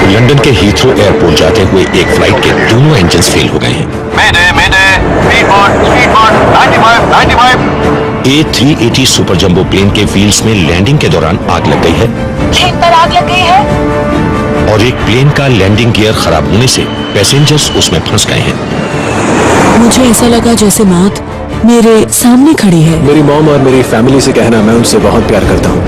London के Heathrow airport जाते हुए एक फ्लाइट के दोनों इंजन फेल हो गए हैं। A380 सुपर जंबो प्लेन के व्हील्स में लैंडिंग के दौरान आग लग गई है। प्लेन पर आग लग गई है और एक प्लेन का लैंडिंग गियर खराब होने से पैसेंजर्स उसमें फंस गए हैं। मुझे ऐसा लगा जैसे मौत मेरे सामने खड़ी है। मेरी मॉम और मेरी फैमिली से कहना मैं उनसे बहुत प्यार करता हूँ।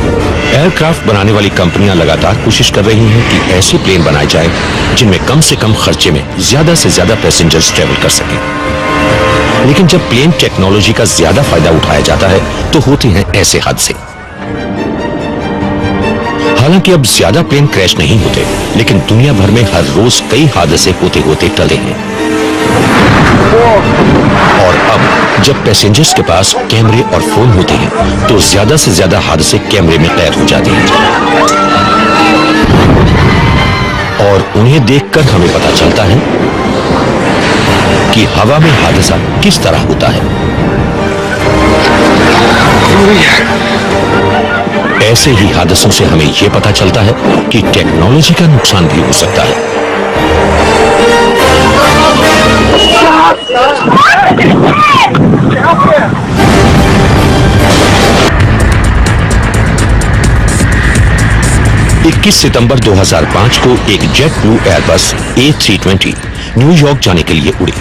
एयरक्राफ्ट बनाने वाली कंपनियां लगातार कोशिश कर रही हैं कि ऐसे प्लेन बनाए जाएं जिनमें कम से कम खर्चे में ज्यादा से ज्यादा पैसेंजर्स ट्रेवल कर सकें। लेकिन जब प्लेन टेक्नोलॉजी का ज्यादा फायदा उठाया जाता है तो होते हैं ऐसे हादसे। हालांकि अब ज्यादा प्लेन क्रैश नहीं होते, लेकिन दुनिया भर में हर रोज कई हादसे होते होते टले हैं। और अब जब पैसेंजर्स के पास कैमरे और फोन होते हैं तो ज्यादा से ज्यादा हादसे कैमरे में कैद हो जाते हैं और उन्हें देखकर हमें पता चलता है कि हवा में हादसा किस तरह होता है। ऐसे ही हादसों से हमें यह पता चलता है कि टेक्नोलॉजी का नुकसान भी हो सकता है। इक्कीस सितंबर 2005 को एक jet blue Airbus A320 New York जाने के लिए उड़ी।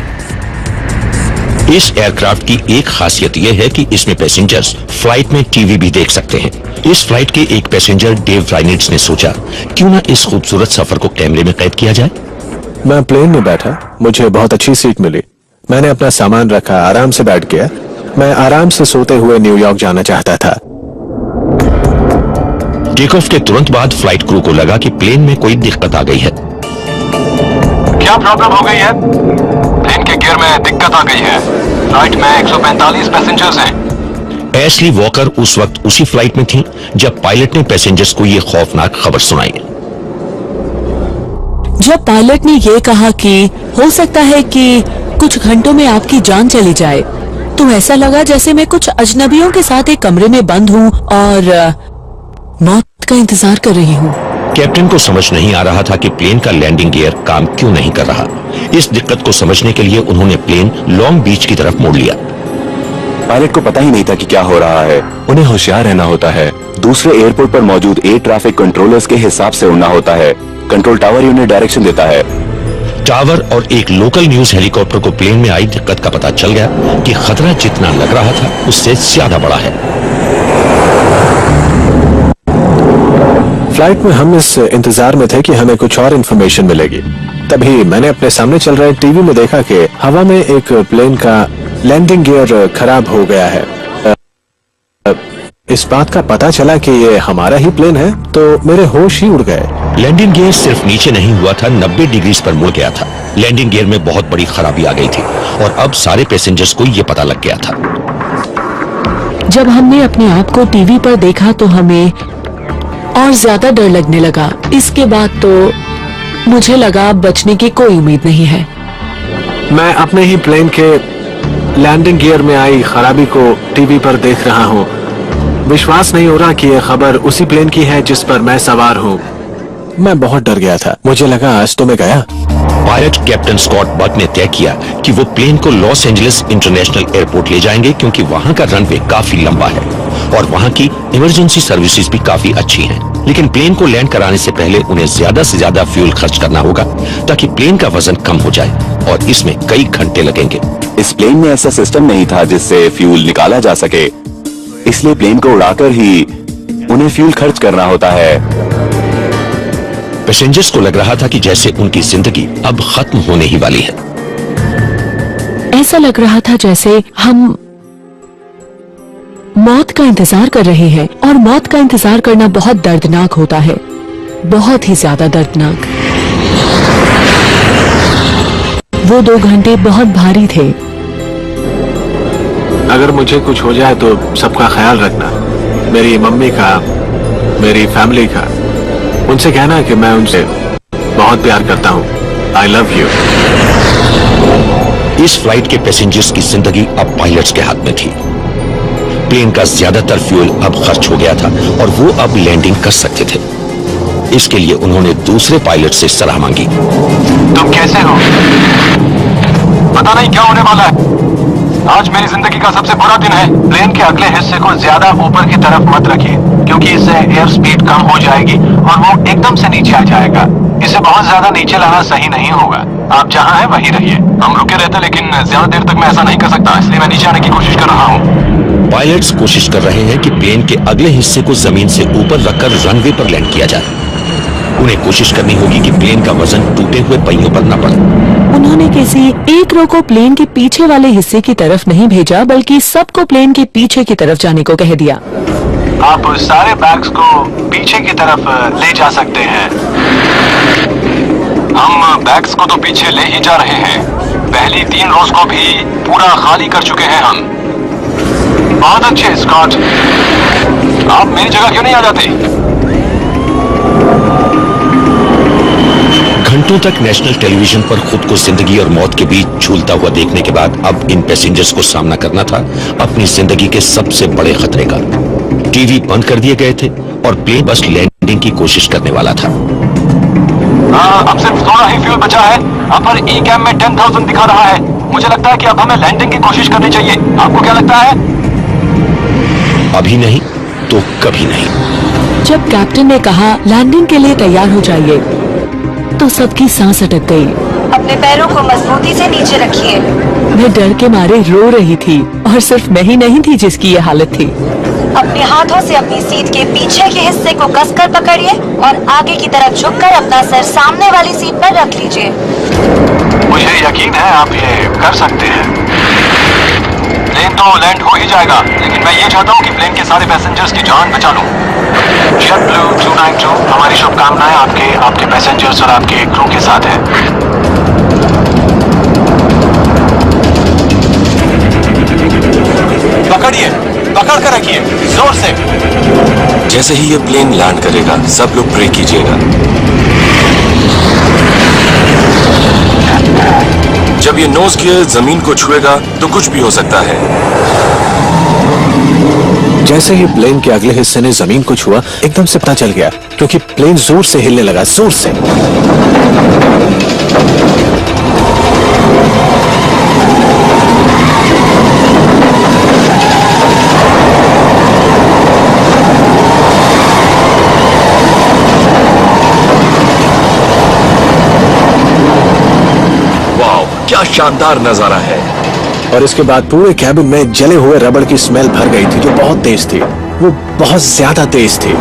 इस एयरक्राफ्ट की एक खासियत यह है कि इसमें पैसेंजर्स फ्लाइट में टीवी भी देख सकते हैं। इस फ्लाइट के एक पैसेंजर डेव राइनिट्स ने सोचा, क्यों ना इस खूबसूरत सफर को कैमरे में कैद किया जाए। मैं प्लेन में बैठा, मुझे बहुत अच्छी सीट मिली। मैंने अपना सामान रखा, आराम से बैठ गया। मैं आराम से सोते हुए न्यूयॉर्क जाना चाहता था। टेक ऑफ के तुरंत बाद फ्लाइट क्रू को लगा कि प्लेन में कोई दिक्कत आ गई है। क्या प्रॉब्लम हो गई है? प्लेन के गियर में दिक्कत आ गई है। फ्लाइट में 145 पैसेंजर्स हैं। एशली वॉकर उस वक्त उसी फ्लाइट में थी जब पायलट ने पैसेंजर्स को यह खौफनाक खबर सुनाई। जब पायलट ने यह कहा कि हो सकता है कि कुछ घंटों में आपकी जान चली जाए, तो ऐसा लगा जैसे मैं कुछ अजनबियों के साथ एक कमरे में बंद हूँ और मौत का इंतजार कर रही हूँ। कैप्टन को समझ नहीं आ रहा था कि प्लेन का लैंडिंग गियर काम क्यों नहीं कर रहा। इस दिक्कत को समझने के लिए उन्होंने प्लेन लॉन्ग बीच की तरफ मोड़ लिया। पायलट को पता ही नहीं था कि क्या हो रहा है। उन्हें होशियार रहना होता है। दूसरे एयरपोर्ट पर मौजूद एयर ट्रैफिक कंट्रोलर्स के हिसाब से उड़ना होता है। कंट्रोल टावर ही उन्हें डायरेक्शन देता है। टावर और एक लोकल न्यूज हेलीकॉप्टर को प्लेन में आई दिक्कत का पता चल गया कि खतरा जितना लग रहा था उससे ज्यादा बड़ा है। फ्लाइट में हम इस इंतजार में थे कि हमें कुछ और इन्फॉर्मेशन मिलेगी। तभी मैंने अपने सामने चल रहे टीवी में देखा कि हवा में एक प्लेन का लैंडिंग गियर खराब हो गया है। इस बात का पता चला कि ये हमारा ही प्लेन है तो मेरे होश ही उड़ गए। लैंडिंग गियर सिर्फ नीचे नहीं हुआ था, 90 डिग्री पर मुड़ गया था। लैंडिंग गियर में बहुत बड़ी खराबी आ गई थी और अब सारे पैसेंजर्स को यह पता लग गया था। जब हमने अपने आप को टीवी पर देखा तो हमें और ज्यादा डर लगने लगा। इसके बाद तो मुझे लगा अब बचने की कोई उम्मीद नहीं है। मैं अपने ही प्लेन के लैंडिंग गियर में आई खराबी को टीवी पर देख रहा हूँ। विश्वास नहीं हो रहा कि यह खबर उसी प्लेन की है जिस पर मैं सवार हूँ। मैं बहुत डर गया था। मुझे लगा आज तो मैं गया। पायलट कैप्टन स्कॉट बक ने तय किया कि वो प्लेन को लॉस एंजलिस इंटरनेशनल एयरपोर्ट ले जाएंगे क्योंकि वहां का रनवे काफी लंबा है और वहां की इमरजेंसी सर्विसेज भी काफी अच्छी हैं। लेकिन प्लेन को लैंड कराने से पहले उन्हें ज्यादा से ज्यादा फ्यूल खर्च करना होगा ताकि प्लेन का वजन कम हो जाए और इसमें कई घंटे लगेंगे। इस प्लेन में ऐसा सिस्टम नहीं था जिससे फ्यूल निकाला जा सके, इसलिए प्लेन को उड़ाकर ही उन्हें फ्यूल खर्च करना होता है। पैसेंजर्स को लग रहा था कि जैसे उनकी जिंदगी अब खत्म होने ही वाली है। ऐसा लग रहा था जैसे हम मौत का इंतजार कर रहे हैं और मौत का इंतजार करना बहुत दर्दनाक होता है, बहुत ही ज्यादा दर्दनाक। वो 2 घंटे बहुत भारी थे। अगर मुझे कुछ हो जाए तो सबका ख्याल रखना, मेरी मम्मी का, मेरी फैमिली का। उनसे कहना कि मैं उनसे बहुत प्यार करता हूँ। I love you. इस फ्लाइट के पैसेंजर्स की जिंदगी अब पायलट्स के हाथ में थी। प्लेन का ज्यादातर फ्यूल अब खर्च हो गया था और वो अब लैंडिंग कर सकते थे। इसके लिए उन्होंने दूसरे पायलट से सलाह मांगी। तुम कैसे हो? पता नहीं क्या होने वाला है। आज मेरी जिंदगी का सबसे बुरा दिन है। प्लेन के अगले हिस्से को ज्यादा ऊपर की तरफ मत रखिए, क्योंकि इससे एयर स्पीड कम हो जाएगी और वो एकदम से नीचे आ जाएगा। इसे बहुत ज्यादा नीचे लाना सही नहीं होगा। आप जहाँ हैं वहीं रहिए। हम रुके रहते, लेकिन ज्यादा देर तक मैं ऐसा नहीं कर सकता, इसलिए मैं नीचे आने की कोशिश कर रहा हूँ। पायलट्स कोशिश कर रहे हैं कि प्लेन के अगले हिस्से को जमीन से ऊपर रखकर रनवे पर लैंड किया जाए। उन्हें कोशिश करनी होगी कि प्लेन का वजन टूटे हुए पहियों पर न पड़े। उन्होंने किसी एक रो को प्लेन के पीछे वाले हिस्से की तरफ नहीं भेजा, बल्कि सबको प्लेन के पीछे की तरफ जाने को कह दिया। आप सारे बैग्स को पीछे की तरफ ले जा सकते हैं। हम बैग्स को तो पीछे ले ही जा रहे हैं। पहली 3 रोज को भी पूरा खाली कर चुके हैं हम। बहुत अच्छे स्कॉट, आप मेरी जगह क्यों नहीं आ जाते? घंटों तक नेशनल टेलीविजन पर खुद को जिंदगी और मौत के बीच झूलता हुआ देखने के बाद अब इन पैसेंजर्स को सामना करना था अपनी जिंदगी के सबसे बड़े खतरे का। टीवी बंद कर दिए गए थे और प्लेन बस लैंडिंग की कोशिश करने वाला था। अब सिर्फ थोड़ा ही फ्यूल बचा है। अपर ई कैम में 10,000 दिखा रहा है। मुझे लगता है कि अब हमें लैंडिंग की कोशिश करनी चाहिए। आपको क्या लगता है? अभी नहीं तो कभी नहीं। जब कैप्टन ने कहा लैंडिंग के लिए तैयार हो जाइए, तो सबकी सांस अटक गई। अपने पैरों को मजबूती से नीचे रखिए। मैं डर के मारे रो रही थी, और सिर्फ मैं ही नहीं थी जिसकी ये हालत थी। अपने हाथों से अपनी सीट के पीछे के हिस्से को कसकर पकड़िए और आगे की तरफ झुककर अपना सर सामने वाली सीट पर रख लीजिए। मुझे यकीन है आप ये कर सकते हैं। प्लेन तो लैंड हो ही जाएगा, लेकिन मैं ये चाहता हूँ कि प्लेन के सारे पैसेंजर्स की जान बचा लूं। JetBlue 292, हमारी शुभकामनाएं आपके पैसेंजर्स और आपके क्रू के साथ है। पकड़िए, पकड़ कर रखिए, जोर से। जैसे ही ये प्लेन लैंड करेगा, सब लोग प्रे कीजिएगा। जब ये नोज गियर जमीन को छुएगा तो कुछ भी हो सकता है। जैसे ही प्लेन के अगले हिस्से ने जमीन को छुआ, एकदम से पता चल गया, क्योंकि प्लेन जोर से हिलने लगा, जोर से। क्या शानदार नजारा है। और इसके बाद पूरे कैबिन में जले हुए रबड़ की स्मेल भर गई थी, जो बहुत तेज थी। वो बहुत ज्यादा तेज थी।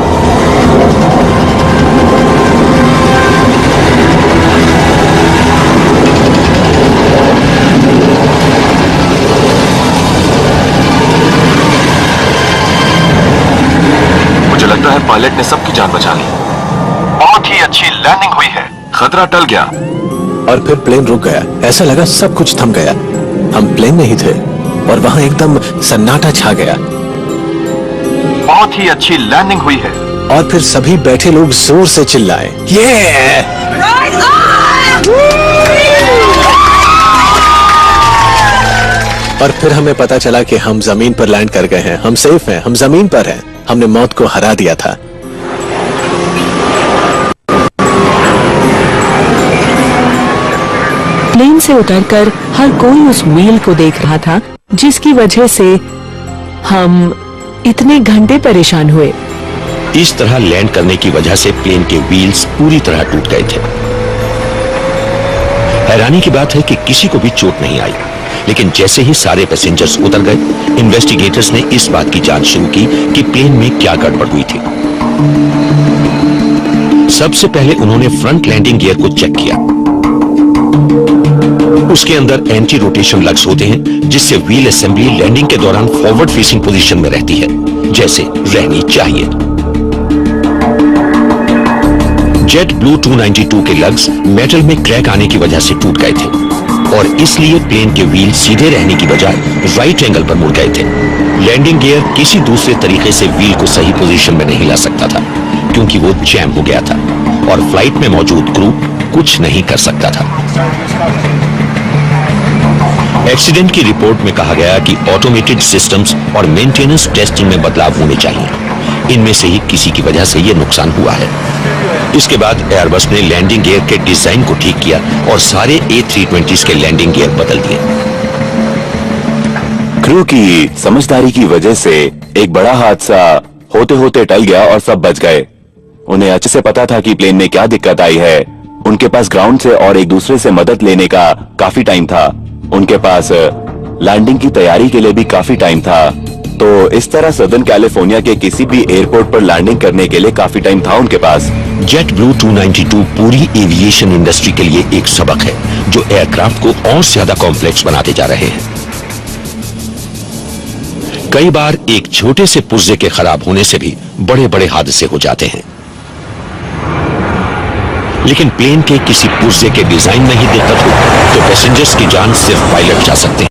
मुझे लगता है पायलट ने सबकी जान बचा ली। बहुत ही अच्छी लैंडिंग हुई है। खतरा टल गया और फिर प्लेन रुक गया। ऐसा लगा सब कुछ थम गया। हम प्लेन में ही थे और वहां एकदम सन्नाटा छा गया। बहुत ही अच्छी लैंडिंग हुई है। और फिर सभी बैठे लोग जोर से चिल्लाए, ये! और फिर हमें पता चला कि हम जमीन पर लैंड कर गए हैं। हम सेफ हैं, हम जमीन पर हैं। हमने मौत को हरा दिया था। प्लेन से उतरकर हर कोई उस व्हील को देख रहा था, जिसकी वजह से हम इतने घंटे परेशान हुए। इस तरह लैंड करने की वजह से प्लेन के व्हील्स पूरी तरह टूट गए थे। हैरानी की बात है कि किसी को भी चोट नहीं आई, लेकिन जैसे ही सारे पैसेंजर्स उतर गए, इन्वेस्टिगेटर्स ने इस बात की जांच शुरू की कि प्लेन में क्या गड़बड़ हुई थी। सबसे पहले उन्होंने फ्रंट लैंडिंग गियर को चेक किया। उसके अंदर एंटी रोटेशन लग्स होते हैं, जिससे व्हील असेंबली लैंडिंग के दौरान फॉरवर्ड फेसिंग पोजीशन में रहती है, जैसे रहनी चाहिए। JetBlue 292 के लग्स मेटल में क्रैक आने की वजह से टूट गए थे, और इसलिए प्लेन के व्हील सीधे रहने की बजाय राइट एंगल पर मुड़ गए थे। लैंडिंग गियर किसी दूसरे तरीके से व्हील को सही पोजीशन में नहीं ला सकता था, क्योंकि वो जैम हो गया था और फ्लाइट में मौजूद क्रू कुछ नहीं कर सकता था। एक्सीडेंट की रिपोर्ट में कहा गया कि ऑटोमेटेड सिस्टम्स और मेंटेनेंस टेस्टिंग में बदलाव होने चाहिए। इनमें से ही किसी की वजह से यह नुकसान हुआ है। इसके बाद एयरबस ने लैंडिंग गियर के डिजाइन को ठीक किया और सारे A320s के लैंडिंग गियर बदल दिए। क्रू की समझदारी की वजह से एक बड़ा हादसा होते होते टल गया और सब बच गए। उन्हें अच्छे से पता था कि प्लेन में क्या दिक्कत आई है। उनके पास ग्राउंड से और एक दूसरे से मदद लेने का काफी टाइम था। उनके पास लैंडिंग की तैयारी के लिए भी काफी टाइम था। तो इस तरह सदर्न कैलिफोर्निया के किसी भी एयरपोर्ट पर लैंडिंग करने के लिए काफी टाइम था उनके पास। जेट ब्लू 292 पूरी एविएशन इंडस्ट्री के लिए एक सबक है, जो एयरक्राफ्ट को और ज्यादा कॉम्प्लेक्स बनाते जा रहे हैं। कई बार एक छोटे से पुर्जे के खराब होने से भी बड़े बड़े हादसे हो जाते हैं, लेकिन प्लेन के किसी पुर्जे के डिजाइन में ही दिक्कत हो तो पैसेंजर्स की जान सिर्फ पायलट जा सकते हैं।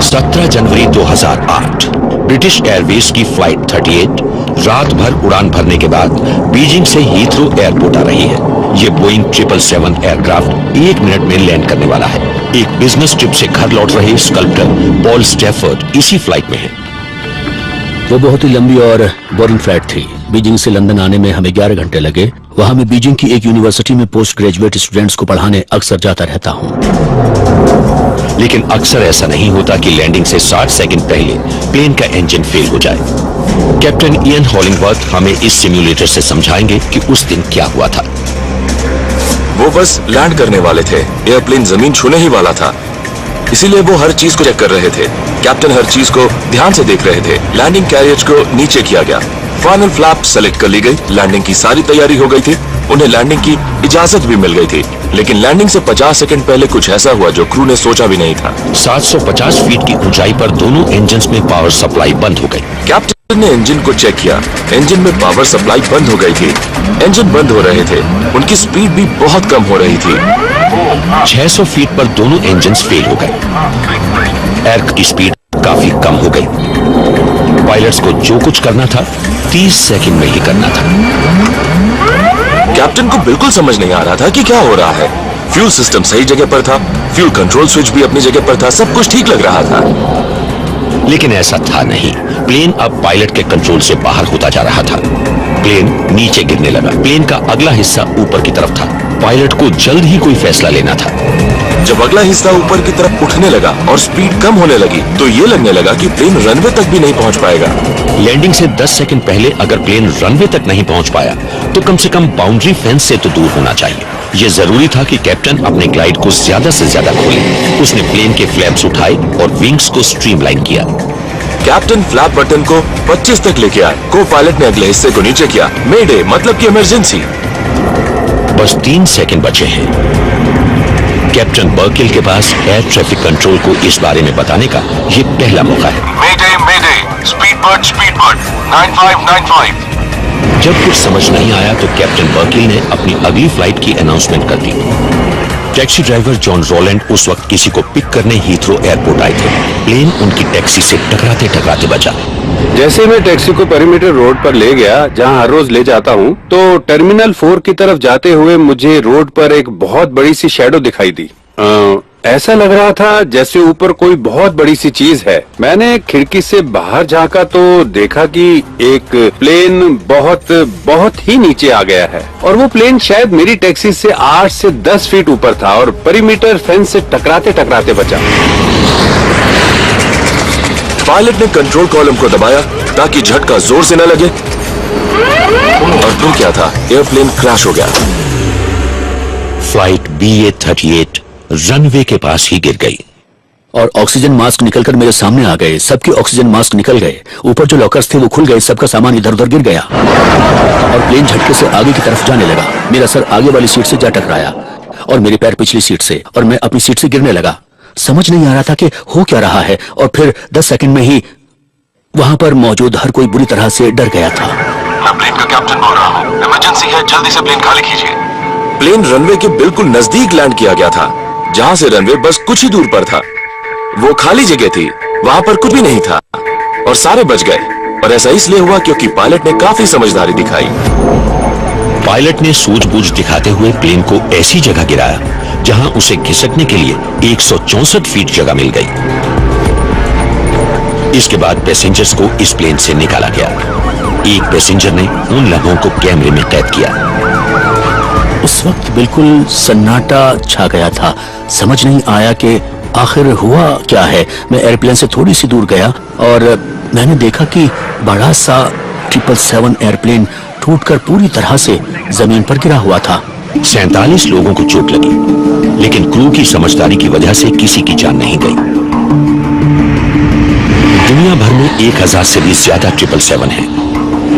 17 जनवरी 2008 ब्रिटिश एयरवेज की फ्लाइट 38 रात भर उड़ान भरने के बाद बीजिंग से हीथ्रो एयरपोर्ट आ रही है। ये बोइंग 777 एयरक्राफ्ट 1 मिनट में लैंड करने वाला है। एक बिजनेस ट्रिप से घर लौट रहे स्कल्पटर पॉल स्टैफर्ड इसी फ्लाइट में है। वो बहुत ही लंबी और बोरिंग फ्लाइट थी। बीजिंग से लंदन आने में हमें 11 घंटे लगे। वहां मैं बीजिंग की एक यूनिवर्सिटी में पोस्ट ग्रेजुएट स्टूडेंट्स को पढ़ाने अक्सर जाता रहता हूं। लेकिन अक्सर ऐसा नहीं होता कि लैंडिंग से 60 सेकंड पहले प्लेन का इंजन फेल हो जाए। कैप्टन इयन हॉलिंगवर्थ हमें इस सिम्युलेटर से समझाएंगे कि उस दिन क्या हुआ था। वो बस लैंड करने वाले थे। एयरप्लेन जमीन छूने ही वाला था, इसीलिए वो हर चीज को चेक कर रहे थे। कैप्टन हर चीज को ध्यान से देख रहे थे। लैंडिंग कैरियज को नीचे किया गया, फाइनल फ्लैप सेलेक्ट कर ली गई, लैंडिंग की सारी तैयारी हो गई थी। उन्हें लैंडिंग की इजाजत भी मिल गई थी। लेकिन लैंडिंग से 50 सेकंड पहले कुछ ऐसा हुआ जो क्रू ने सोचा भी नहीं था। 750 फीट की ऊंचाई पर दोनों इंजन्स में पावर सप्लाई बंद हो गई। कैप्टन ने इंजन को चेक किया, इंजन में पावर सप्लाई बंद हो गई थी। इंजन बंद हो रहे थे, उनकी स्पीड भी बहुत कम हो रही थी। 600 फीट पर दोनों इंजन्स फेल हो गए। एयर की स्पीड काफी कम हो गई। पायलट्स को जो कुछ करना था 30 सेकंड में ही करना था। कैप्टन को बिल्कुल समझ नहीं आ रहा था कि क्या हो रहा है। फ्यूल सिस्टम सही जगह पर था, फ्यूल कंट्रोल स्विच भी अपनी जगह पर था, सब कुछ ठीक लग रहा था। लेकिन ऐसा था नहीं। प्लेन अब पायलट के कंट्रोल से बाहर होता जा रहा था। प्लेन नीचे गिरने लगा। प्लेन का अगला हिस्सा ऊपर की तरफ था। पायलट को जल्द ही कोई फैसला लेना था। जब अगला हिस्सा ऊपर की तरफ उठने लगा और स्पीड कम होने लगी तो ये लगने लगा कि प्लेन रनवे तक भी नहीं पहुंच पाएगा। लैंडिंग से 10 सेकंड पहले अगर प्लेन रनवे तक नहीं पहुंच पाया तो कम से कम बाउंड्री फेंस से तो दूर होना चाहिए। यह जरूरी था कि कैप्टन अपने ग्लाइड को ज्यादा से ज्यादा खोले। उसने प्लेन के फ्लैप्स उठाए और विंग्स को स्ट्रीमलाइन किया। कैप्टन फ्लैप बटन को 25 तक लेके आए। को पायलट ने अगले हिस्से को नीचे किया। मेडे मतलब कि इमरजेंसी। बस 3 सेकंड बचे हैं। कैप्टन बर्किल के पास एयर ट्रैफिक कंट्रोल को इस बारे में बताने का ये पहला मौका है। मेडे, स्पीड बर्ड 9595। जब कुछ समझ नहीं आया तो कैप्टन बर्किल ने अपनी अगली फ्लाइट की अनाउंसमेंट कर दी। टैक्सी ड्राइवर जॉन रोलैंड उस वक्त किसी को पिक करने हीथ्रो एयरपोर्ट आए थे। प्लेन उनकी टैक्सी से टकराते टकराते बचा। जैसे मैं टैक्सी को पेरीमीटर रोड पर ले गया, जहां हर रोज ले जाता हूं, तो टर्मिनल 4 की तरफ जाते हुए मुझे रोड पर एक बहुत बड़ी सी शैडो दिखाई दी। ऐसा लग रहा था जैसे ऊपर कोई बहुत बड़ी सी चीज है। मैंने खिड़की से बाहर झांका तो देखा कि एक प्लेन बहुत ही नीचे आ गया है और वो प्लेन शायद मेरी टैक्सी से 8 से 10 फीट ऊपर था और पेरीमीटर फेंस से टकराते टकराते बचा। पायलट ने कंट्रोल कॉलम को दबाया ताकि झटका जोर से न लगे और फिर क्या था, एयरप्लेन क्रैश हो गया। फ्लाइट BA-38 रनवे के पास ही गिर गई और ऑक्सीजन मास्क निकलकर मेरे सामने आ गए। सबके ऑक्सीजन मास्क निकल गए। ऊपर जो लॉकर्स थे वो खुल गए। सबका सामान इधर उधर गिर गया और प्लेन झटके से आगे की तरफ जाने लगा। मेरा सर आगे वाली सीट से जा टकराया और मेरे पैर पिछली सीट से, और मैं अपनी सीट से गिरने लगा। समझ नहीं आ रहा था कि हो क्या रहा है और फिर 10 सेकंड में ही वहां पर मौजूद हर कोई बुरी तरह से डर गया था। मैं प्लेन का कैप्टन बोल रहा हूँ। इमरजेंसी है, जल्दी से प्लेन खाली कीजिए। प्लेन रनवे के बिल्कुल नजदीक लैंड किया गया था, जहां से रनवे बस कुछ ही दूर पर था। वो खाली जगह थी, वहां पर कुछ भी नहीं था और सारे बच गए। और ऐसा इसलिए हुआ क्योंकि पायलट ने काफी समझदारी दिखाई। पायलट ने सूझबूझ दिखाते हुए प्लेन को ऐसी जगह गिराया जहां उसे खिसकने के लिए 164 फीट जगह मिल गई। इसके बाद पैसेंजर्स को इस प्लेन से निकाला गया। एक पैसेंजर ने उन लम्हों को कैमरे में कैद किया। उस वक्त बिल्कुल सन्नाटा छा गया था। समझ नहीं आया कि आखिर हुआ क्या है। मैं एयरप्लेन से थोड़ी सी दूर गया और मैंने देखा कि बड़ा सा 777 एयरप्लेन टूटकर पूरी तरह से जमीन पर गिरा हुआ था। 47 लोगों को चोट लगी, लेकिन क्रू की समझदारी की वजह से किसी की जान नहीं गई। दुनिया भर में 1000 से भी ज्यादा 777 है,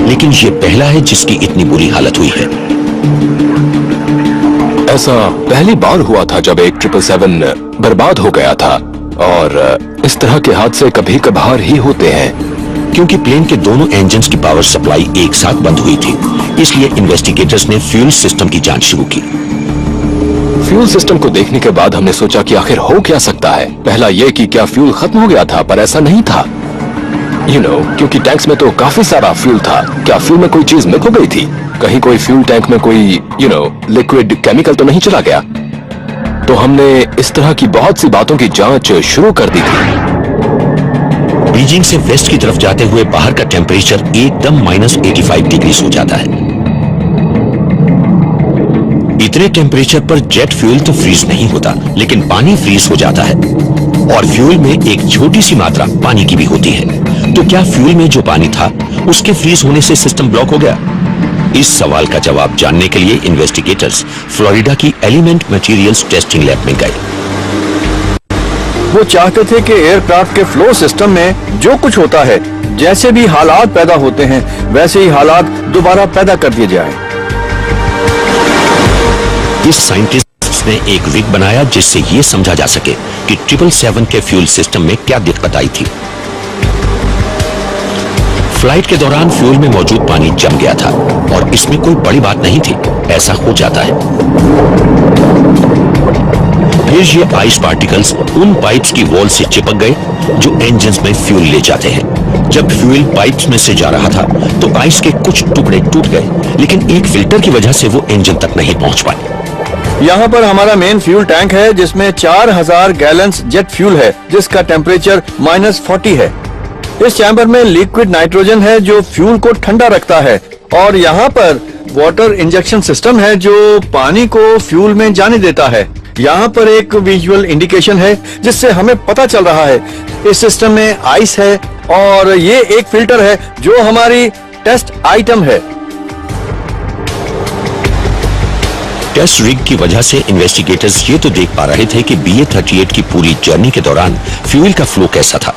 लेकिन ये पहला है जिसकी इतनी बुरी हालत हुई है। ऐसा पहली बार हुआ था जब एक 777 बर्बाद हो गया था, और इस तरह के हादसे कभी कभार ही होते हैं। क्योंकि प्लेन के दोनों इंजन्स की पावर सप्लाई एक साथ बंद हुई थी, इसलिए इन्वेस्टिगेटर्स ने फ्यूल सिस्टम की जांच शुरू की। फ्यूल सिस्टम को देखने के बाद हमने सोचा कि आखिर हो क्या सकता है। पहला ये कि क्या फ्यूल खत्म हो गया था, पर ऐसा नहीं था। क्योंकि टैंक्स में तो काफी सारा फ्यूल था। क्या फ्यूल में कोई चीज मिल हो गई थी? कहीं कोई फ्यूल टैंक में कोई लिक्विड केमिकल तो नहीं चला गया? तो हमने इस तरह की बहुत सी बातों की जांच शुरू कर दी थी। बीजिंग से वेस्ट की तरफ जाते हुए बाहर का टेम्परेचर एकदम -85 डिग्री हो जाता है। इतने टेम्परेचर पर जेट फ्यूल तो फ्रीज नहीं होता, लेकिन पानी फ्रीज हो जाता है, और फ्यूल में एक छोटी सी मात्रा पानी की भी होती है। तो क्या फ्यूल में जो पानी था उसके फ्रीज होने से सिस्टम ब्लॉक हो गया? इस सवाल का जवाब जानने के लिए इन्वेस्टिगेटर्स फ्लोरिडा की एलिमेंट मटेरियल्स टेस्टिंग लैब में गए। वो चाहते थे कि एयरक्राफ्ट के फ्लो सिस्टम में जो कुछ होता है, जैसे भी हालात पैदा होते हैं, वैसे ही हालात दोबारा पैदा कर दिए जाए। इस साइंटिस्ट ने एक विग बनाया जिससे ये समझा जा सके कि 777 के फ्यूल सिस्टम में क्या दिक्कत आई थी। फ्लाइट के दौरान फ्यूल में मौजूद पानी जम गया था, और इसमें कोई बड़ी बात नहीं थी, ऐसा हो जाता है। फिर ये आइस पार्टिकल्स उन पाइप्स की वॉल से चिपक गए जो इंजन्स में फ्यूल ले जाते हैं। जब फ्यूल पाइप्स में से जा रहा था तो आइस के कुछ टुकड़े टूट गए, लेकिन एक फिल्टर की वजह से वो इंजन तक नहीं पहुंच पाए। यहाँ पर हमारा मेन फ्यूल टैंक है जिसमें 4000 गैलन्स जेट फ्यूल है, जिसका टेम्परेचर -40 है। इस चैम्बर में लिक्विड नाइट्रोजन है जो फ्यूल को ठंडा रखता है, और यहाँ पर वाटर इंजेक्शन सिस्टम है जो पानी को फ्यूल में जाने देता है। यहाँ पर एक विजुअल इंडिकेशन है जिससे हमें पता चल रहा है इस सिस्टम में आइस है, और ये एक फिल्टर है जो हमारी टेस्ट आइटम है। टेस्ट रिग की वजह से इन्वेस्टिगेटर्स ये तो देख पा रहे थे कि BA-38 की पूरी जर्नी के दौरान फ्यूल का फ्लो कैसा था।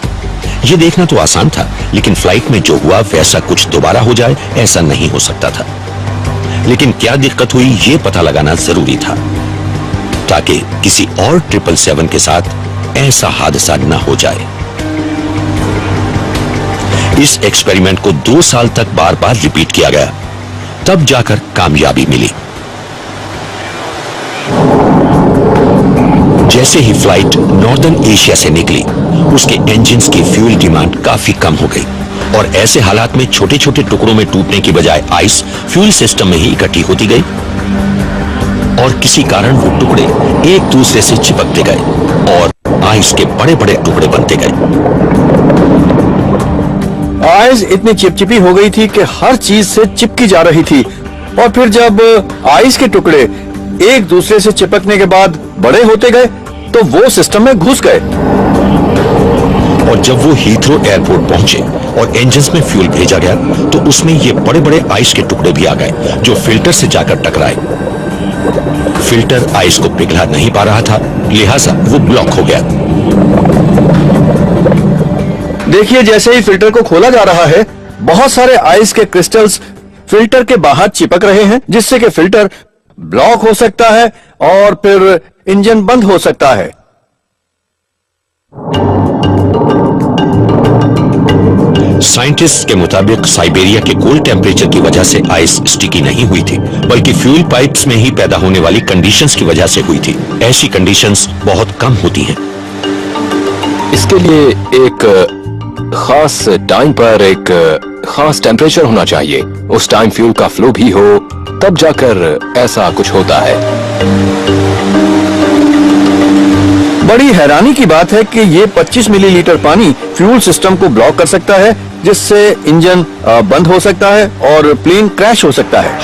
ये देखना तो आसान था, लेकिन फ्लाइट में जो हुआ वैसा कुछ दोबारा हो जाए ऐसा नहीं हो सकता था। लेकिन क्या दिक्कत हुई ये पता लगाना जरूरी था, ताकि किसी और 777 के साथ ऐसा हादसा न हो जाए। इस एक्सपेरिमेंट को 2 साल तक बार बार रिपीट किया गया, तब जाकर कामयाबी मिली। जैसे ही फ्लाइट नॉर्दर्न एशिया से निकली, उसके इंजन्स की फ्यूल डिमांड काफी कम हो गई, और ऐसे हालात में छोटे छोटे टुकड़ों में टूटने की बजाय आइस फ्यूल सिस्टम में ही इकट्ठी होती गई, और किसी कारण वो टुकड़े एक दूसरे से चिपकते गए और आइस के बड़े बड़े टुकड़े बनते गए। आइस इतनी चिपचिपी हो गई थी कि हर चीज से चिपकी जा रही थी, और फिर जब आइस के टुकड़े एक दूसरे से चिपकने के बाद बड़े होते गए तो वो सिस्टम में घुस गए। और जब वो हीथ्रो एयरपोर्ट पहुंचे और इंजन्स में फ्यूल भेजा गया तो उसमें ये बड़े बड़े आइस के टुकड़े भी आ गए जो फिल्टर से जाकर टकराए। फिल्टर आइस को पिघला नहीं पा रहा था, लिहाजा वो ब्लॉक हो गया। देखिए, जैसे ही फिल्टर को खोला जा रहा है, बहुत सारे आइस के क्रिस्टल्स फिल्टर के बाहर चिपक रहे हैं, जिससे कि फिल्टर ब्लॉक हो सकता है और फिर इंजन बंद हो सकता है। साइंटिस्ट के मुताबिक साइबेरिया के कोल्ड टेम्परेचर की वजह से आइस स्टिकी नहीं हुई थी, बल्कि फ्यूल पाइप्स में ही पैदा होने वाली कंडीशंस की वजह से हुई थी। ऐसी कंडीशंस बहुत कम होती हैं। इसके लिए एक खास टाइम पर एक खास टेम्परेचर होना चाहिए। उस टाइम फ्यूल का फ्लो भी हो, तब जाकर ऐसा कुछ होता है। बड़ी हैरानी की बात है कि ये 25 मिलीलीटर पानी फ्यूल सिस्टम को ब्लॉक कर सकता है, जिससे इंजन बंद हो सकता है और प्लेन क्रैश हो सकता है।